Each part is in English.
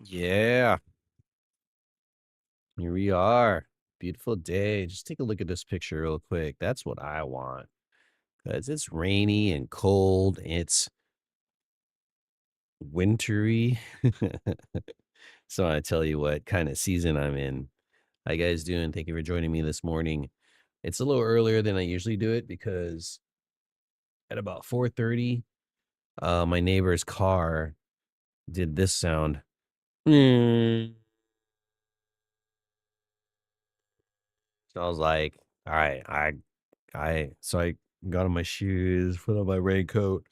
Yeah, here we are. Beautiful day. Just take a look at this picture real quick. That's what I want. Because it's rainy and cold. It's wintry. So I tell you what kind of season I'm in. How you guys doing? Thank you for joining me this morning. It's a little earlier than I usually do it because at about 4:30, my neighbor's car did this sound. Mm. So I was like, all right, I got on my shoes, put on my raincoat,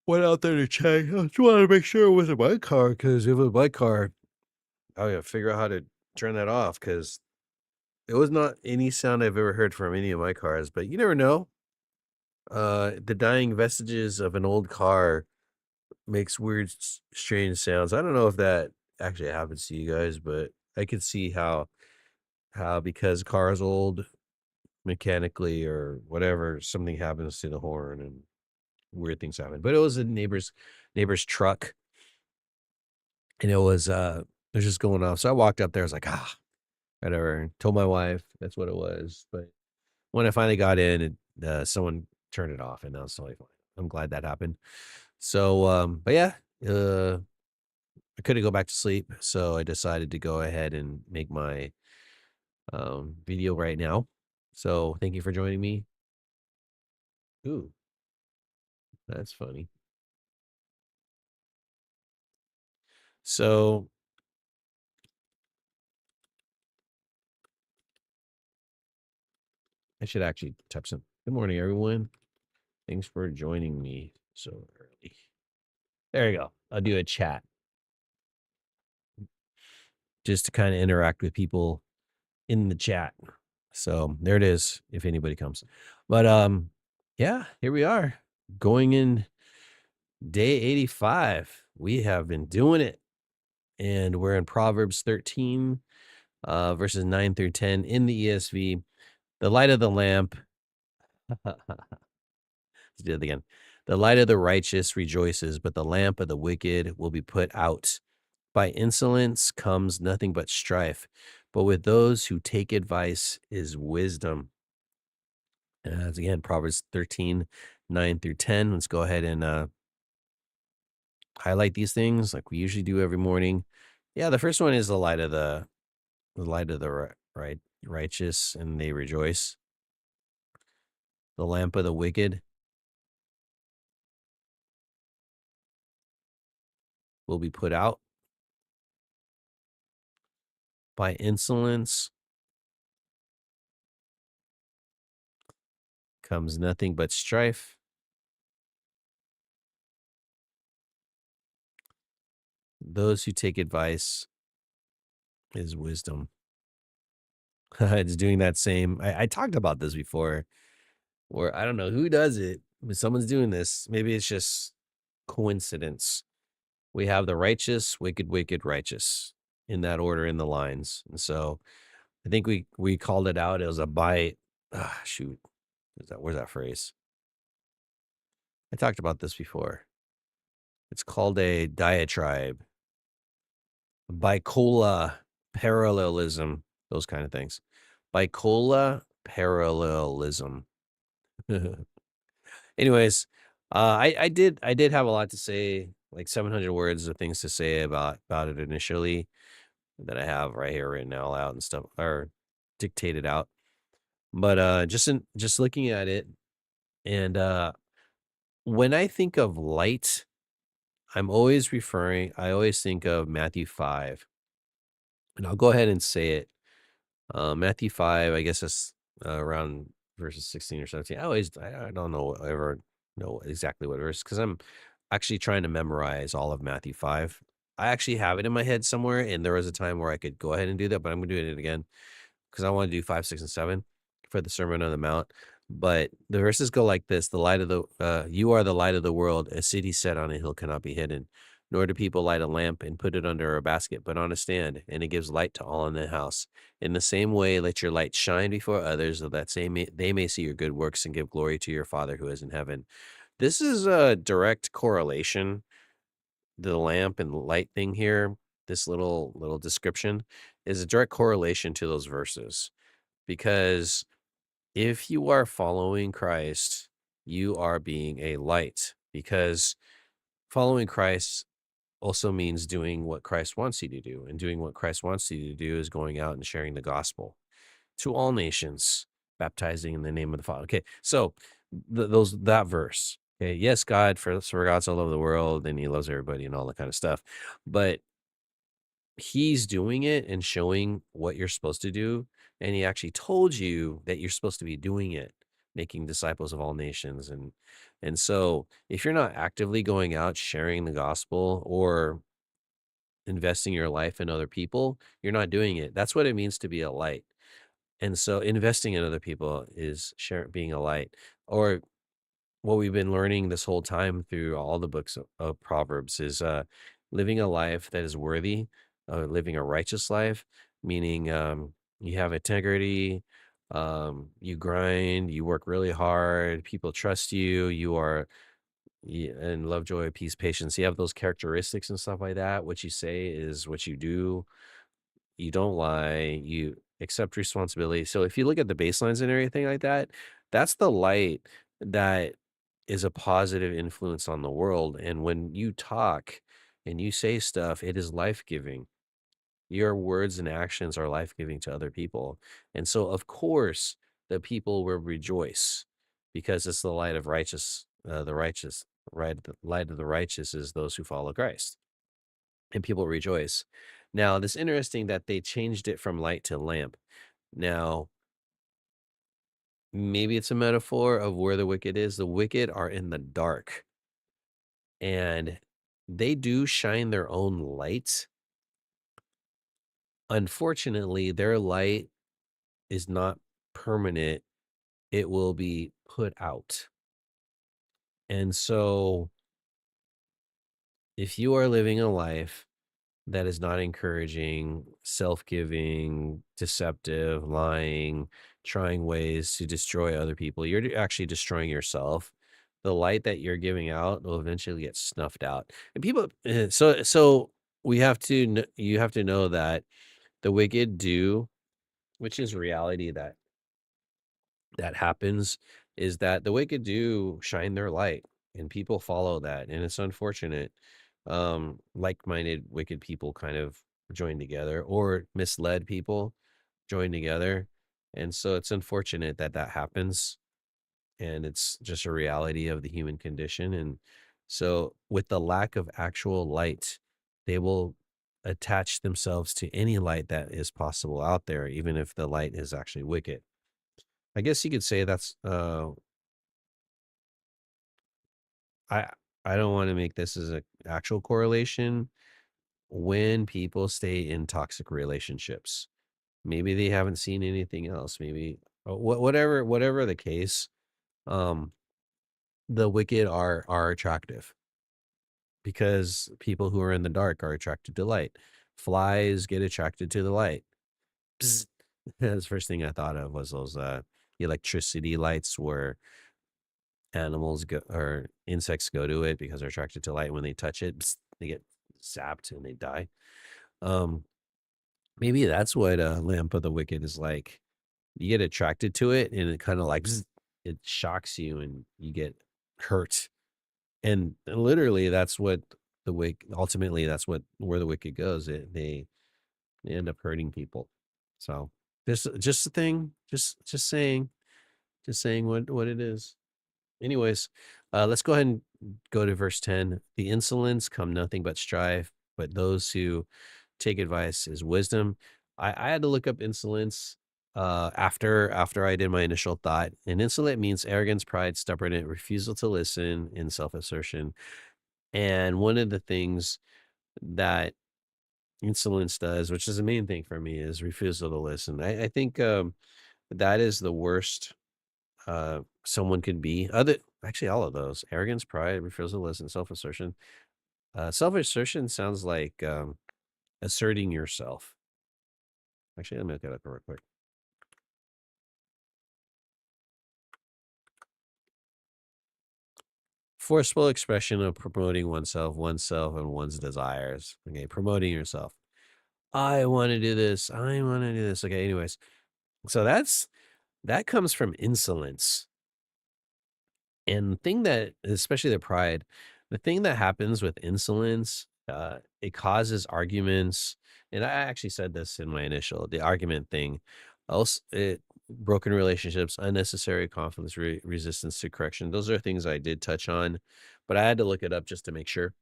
went out there to check. I just wanted to make sure it wasn't my car, because if it was my car, I gotta figure out how to turn that off, because it was not any sound I've ever heard from any of my cars, but you never know. The dying vestiges of an old car makes weird, strange sounds. I don't know if that actually happens to you guys, but I could see how because car's old mechanically or whatever, something happens to the horn and weird things happen. But it was a neighbor's truck, and it was just going off. So I walked up there, I was like, whatever. Told my wife that's what it was. But when I finally got in, someone turned it off, and that was totally fine. I'm glad that happened. So, but yeah, uh, I couldn't go back to sleep, so I decided to go ahead and make my video right now. So thank you for joining me. Ooh, that's funny. So I should actually type some. Good morning, everyone. Thanks for joining me so early. There you go. I'll do a chat just to kind of interact with people in the chat. So there it is, if anybody comes. But yeah, here we are. Going in day 85. We have been doing it. And we're in Proverbs 13, verses 9 through 10 in the ESV. The light of the lamp. Let's do it again. The light of the righteous rejoices, but the lamp of the wicked will be put out. By insolence comes nothing but strife, but with those who take advice is wisdom. As again, Proverbs 13, 9 through 10. Let's go ahead and highlight these things like we usually do every morning. Yeah, the first one is the right righteous, and they rejoice. The lamp of the wicked will be put out. By insolence comes nothing but strife. Those who take advice is wisdom. It's doing that same. I talked about this before, where I don't know who does it, but someone's doing this. Maybe it's just coincidence. We have the righteous, wicked, wicked, righteous in that order in the lines. And so I think we called it out. It was a by shoot. Where's that phrase? I talked about this before. It's called a diatribe. Bicola parallelism, those kind of things. Bicola parallelism. Anyways, I did have a lot to say, like 700 words of things to say about it initially that I have right here written all out and stuff, or dictated out. But just looking at it, and when I think of light, I always think of Matthew 5. And I'll go ahead and say it. Matthew 5, I guess that's around verses 16 or 17. I don't ever know exactly what verse, because I'm actually trying to memorize all of Matthew 5. I actually have it in my head somewhere, and there was a time where I could go ahead and do that, but I'm going to do it again because I want to do 5, 6, and 7 for the Sermon on the Mount. But the verses go like this: you are the light of the world. A city set on a hill cannot be hidden. Nor do people light a lamp and put it under a basket, but on a stand, and it gives light to all in the house. In the same way, let your light shine before others, so that they may see your good works and give glory to your Father who is in heaven. This is a direct correlation, the lamp and the light thing here. this little description is a direct correlation to those verses. Because if you are following Christ, you are being a light. Because following Christ also means doing what Christ wants you to do. And doing what Christ wants you to do is going out and sharing the gospel to all nations, baptizing in the name of the Father. Okay, so that verse. Okay, yes, God for God's all over the world, and He loves everybody and all that kind of stuff. But He's doing it and showing what you're supposed to do, and He actually told you that you're supposed to be doing it, making disciples of all nations, and so if you're not actively going out sharing the gospel or investing your life in other people, you're not doing it. That's what it means to be a light. And so investing in other people is being a light. Or what we've been learning this whole time through all the books of Proverbs is living a life that is worthy, living a righteous life, meaning you have integrity, you grind, you work really hard, people trust you, and love, joy, peace, patience. You have those characteristics and stuff like that. What you say is what you do. You don't lie, you accept responsibility. So if you look at the baselines and everything like that, that's the light that is a positive influence on the world. And when you talk and you say stuff, it is life-giving. Your words and actions are life-giving to other people. And so of course the people will rejoice because it's the light of the righteous, right? The light of the righteous is those who follow Christ, and people rejoice. Now, it's interesting that they changed it from light to lamp. Now, maybe it's a metaphor of where the wicked is. The wicked are in the dark, and they do shine their own light. Unfortunately, their light is not permanent. It will be put out. And so, if you are living a life that is not encouraging, self-giving, deceptive, lying, trying ways to destroy other people, you're actually destroying yourself. The light that you're giving out will eventually get snuffed out. And people, so we have to, you have to know that the wicked do, which is reality that happens, is that the wicked do shine their light and people follow that, and it's unfortunate. Like-minded wicked people kind of join together, or misled people join together, and so it's unfortunate that that happens, and it's just a reality of the human condition. And so with the lack of actual light, they will attach themselves to any light that is possible out there, even if the light is actually wicked. I guess you could say that's I I don't want to make this as an actual correlation. When people stay in toxic relationships, maybe they haven't seen anything else. Maybe whatever the case, um, the wicked are attractive because people who are in the dark are attracted to light. Flies get attracted to the light. Bzz. That's the first thing I thought of was those electricity lights where animals go or insects go to it because they're attracted to light. When they touch it, psst, they get zapped and they die. Um, Maybe that's what a lamp of the wicked is like. You get attracted to it, and it kind of like it shocks you, and you get hurt. And literally, that's what the wicked. Ultimately, that's what where the wicked goes. They end up hurting people. So just a thing. Just saying what it is. Anyways, let's go ahead and go to verse 10. The insolence come nothing but strife, but those who take advice is wisdom. I had to look up insolence after I did my initial thought. And insolent means arrogance, pride, stubbornness, refusal to listen, and self-assertion. And one of the things that insolence does, which is the main thing for me, is refusal to listen. I think that is the worst someone could be. Other Actually, all of those: arrogance, pride, refusal to listen, self-assertion. Self-assertion sounds like asserting yourself. Actually, let me look that up real quick. Forceful expression of promoting oneself, and one's desires. Okay, promoting yourself. I want to do this. I want to do this. Okay, anyways. So that comes from insolence. And the thing that, especially the pride, the thing that happens with insolence, it causes arguments. And I actually said this in my initial, the argument thing. Also, broken relationships, unnecessary conflicts, resistance to correction. Those are things I did touch on, but I had to look it up just to make sure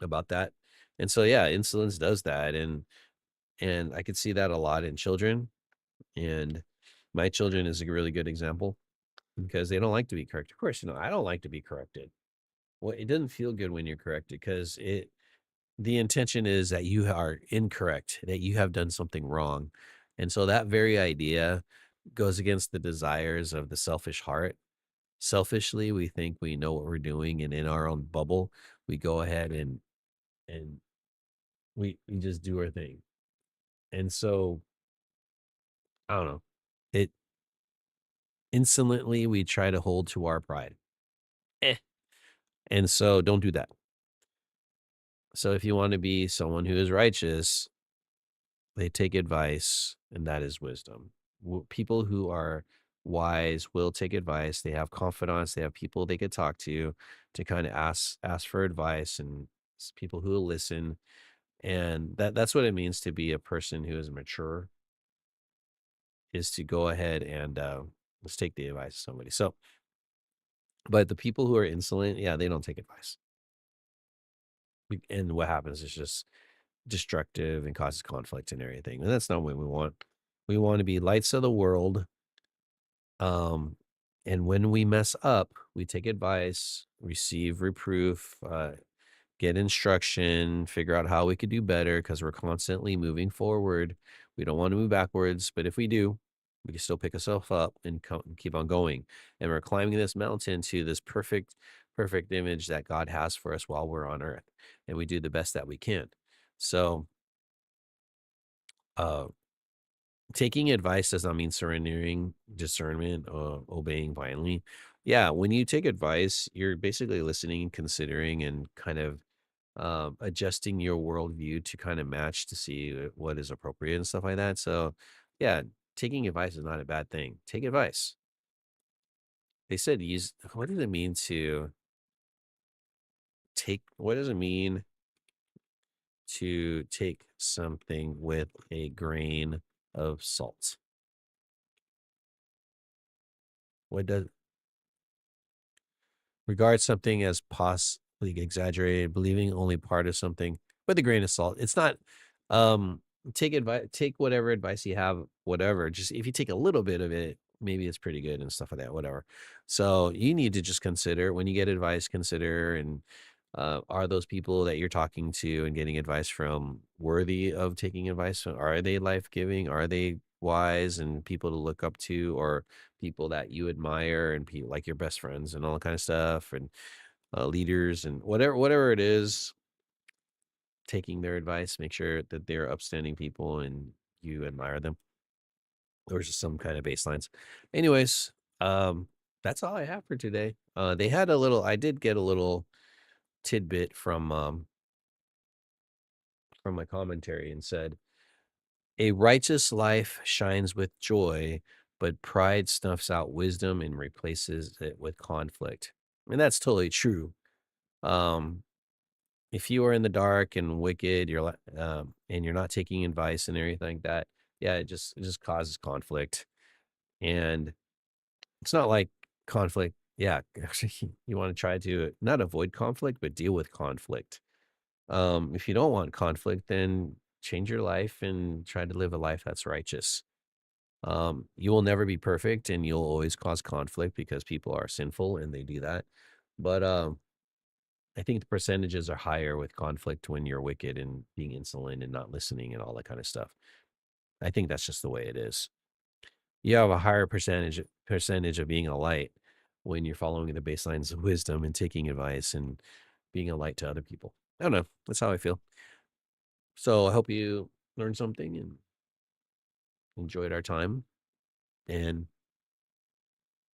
about that. And so, yeah, insolence does that, and I could see that a lot in children. And my children is a really good example because they don't like to be corrected. Of course, I don't like to be corrected. Well, it doesn't feel good when you're corrected because the intention is that you are incorrect, that you have done something wrong. And so that very idea goes against the desires of the selfish heart. Selfishly, we think we know what we're doing, and in our own bubble, we go ahead and we just do our thing. And so I don't know. It insolently we try to hold to our pride. Eh. And so don't do that. So if you want to be someone who is righteous, they take advice, and that is wisdom. People who are wise will take advice. They have confidants. They have people they could talk to kind of ask for advice, and people who will listen. And that's what it means to be a person who is mature, is to go ahead and let's take the advice of somebody. So, but the people who are insolent, yeah, they don't take advice. And what happens is just destructive and causes conflict and everything. And that's not what we want. We want to be lights of the world. Um, and when we mess up, we take advice, receive reproof, get instruction, figure out how we could do better because we're constantly moving forward. We don't want to move backwards, but if we do, we can still pick ourselves up and keep on going. And we're climbing this mountain to this perfect image that God has for us while we're on earth. And we do the best that we can. So, uh, taking advice does not mean surrendering discernment or obeying blindly. Yeah, when you take advice, you're basically listening, considering, and kind of adjusting your worldview to kind of match to see what is appropriate and stuff like that. So, yeah, taking advice is not a bad thing. Take advice. They said use. What does it mean to take? What does it mean to take something with a grain of salt? What does regard something as possibly exaggerated, believing only part of something with a grain of salt. It's not take advice, take whatever advice you have, whatever. Just if you take a little bit of it, maybe it's pretty good and stuff like that, whatever. So you need to just consider when you get advice, consider and are those people that you're talking to and getting advice from worthy of taking advice from? Are they life giving? Are they wise and people to look up to, or people that you admire and people like your best friends and all that kind of stuff, and leaders and whatever it is, taking their advice, make sure that they're upstanding people and you admire them. There's just some kind of baselines. Anyways, um, that's all I have for today. They had a little. I did get a little tidbit from my commentary and said, "A righteous life shines with joy, but pride snuffs out wisdom and replaces it with conflict." And that's totally true. Um, if you are in the dark and wicked, and you're not taking advice and everything like that, yeah, it just causes conflict. And it's not like conflict. Yeah, actually, you want to try to not avoid conflict, but deal with conflict. If you don't want conflict, then change your life and try to live a life that's righteous. You will never be perfect and you'll always cause conflict because people are sinful and they do that. But I think the percentages are higher with conflict when you're wicked and being insolent and not listening and all that kind of stuff. I think that's just the way it is. You have a higher percentage of being a light when you're following the baselines of wisdom and taking advice and being a light to other people. I don't know. That's how I feel. So I hope you learned something and enjoyed our time. And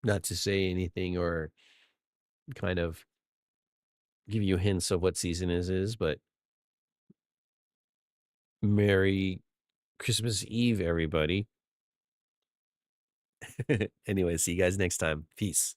not to say anything or kind of give you hints of what season it is, but Merry Christmas Eve, everybody. Anyway, see you guys next time. Peace.